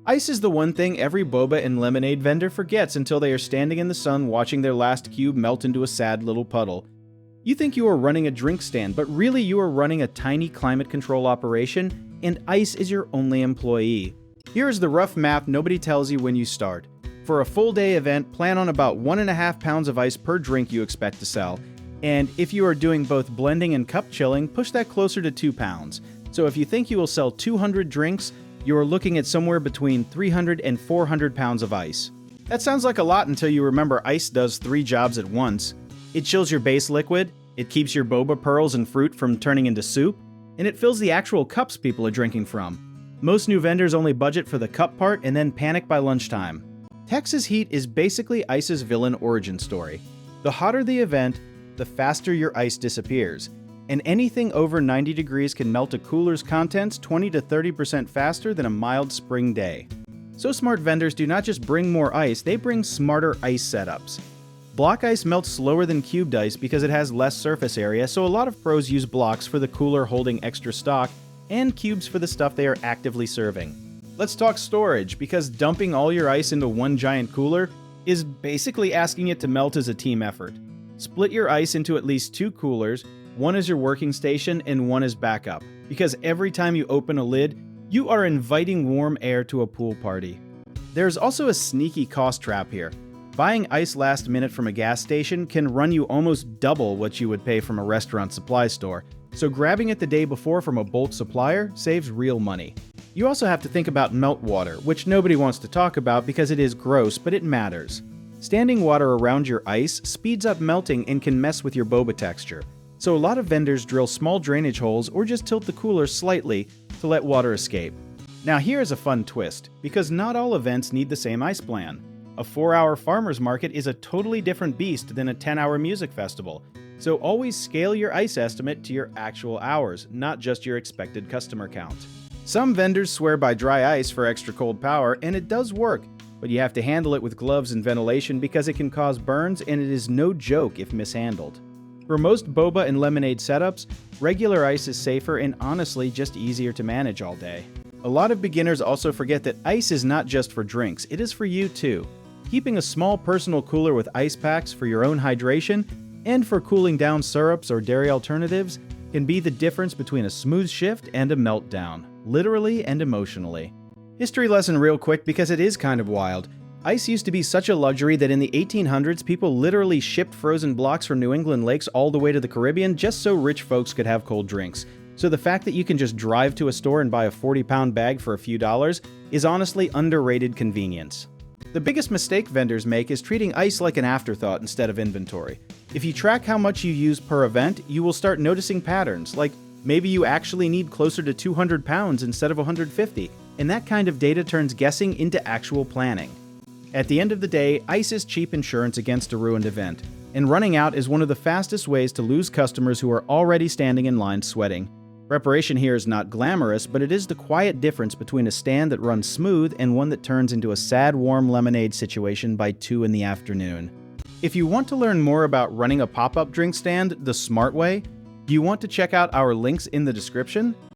Ice is the one thing every boba and lemonade vendor forgets until they are standing in the sun watching their last cube melt into a sad little puddle. You think you are running a drink stand, but really you are running a tiny climate control operation, and ice is your only employee. Here is the rough math nobody tells you when you start. For a full day event, plan on about 1.5 pounds of ice per drink you expect to sell. And if you are doing both blending and cup chilling, push that closer to 2 pounds. So if you think you will sell 200 drinks, you are looking at somewhere between 300 and 400 pounds of ice. That sounds like a lot until you remember ice does 3 jobs at once. It chills your base liquid, it keeps your boba pearls and fruit from turning into soup, and it fills the actual cups people are drinking from. Most new vendors only budget for the cup part and then panic by lunchtime. Texas heat is basically ice's villain origin story. The hotter the event, the faster your ice disappears. And anything over 90 degrees can melt a cooler's contents 20 to 30% faster than a mild spring day. So smart vendors do not just bring more ice, they bring smarter ice setups. Block ice melts slower than cubed ice because it has less surface area, so a lot of pros use blocks for the cooler holding extra stock and cubes for the stuff they are actively serving. Let's talk storage, because dumping all your ice into one giant cooler is basically asking it to melt as a team effort. Split your ice into at least 2 coolers. One is your working station and one is backup, because every time you open a lid, you are inviting warm air to a pool party. There's also a sneaky cost trap here. Buying ice last minute from a gas station can run you almost double what you would pay from a restaurant supply store, so grabbing it the day before from a bulk supplier saves real money. You also have to think about melt water, which nobody wants to talk about because it is gross, but it matters. Standing water around your ice speeds up melting and can mess with your boba texture. So a lot of vendors drill small drainage holes or just tilt the cooler slightly to let water escape. Now here is a fun twist, because not all events need the same ice plan. A 4-hour farmer's market is a totally different beast than a 10-hour music festival. So always scale your ice estimate to your actual hours, not just your expected customer count. Some vendors swear by dry ice for extra cold power, and it does work, but you have to handle it with gloves and ventilation because it can cause burns, and it is no joke if mishandled. For most boba and lemonade setups, regular ice is safer and honestly just easier to manage all day. A lot of beginners also forget that ice is not just for drinks, it is for you too. Keeping a small personal cooler with ice packs for your own hydration and for cooling down syrups or dairy alternatives can be the difference between a smooth shift and a meltdown, literally and emotionally. History lesson real quick, because it is kind of wild. Ice used to be such a luxury that in the 1800s, people literally shipped frozen blocks from New England lakes all the way to the Caribbean just so rich folks could have cold drinks. So the fact that you can just drive to a store and buy a 40-pound bag for a few dollars is honestly underrated convenience. The biggest mistake vendors make is treating ice like an afterthought instead of inventory. If you track how much you use per event, you will start noticing patterns, like maybe you actually need closer to 200 pounds instead of 150, and that kind of data turns guessing into actual planning. At the end of the day, ice is cheap insurance against a ruined event, and running out is one of the fastest ways to lose customers who are already standing in line sweating. Preparation here is not glamorous, but it is the quiet difference between a stand that runs smooth and one that turns into a sad warm lemonade situation by 2 in the afternoon. If you want to learn more about running a pop-up drink stand the smart way, do you want to check out our links in the description?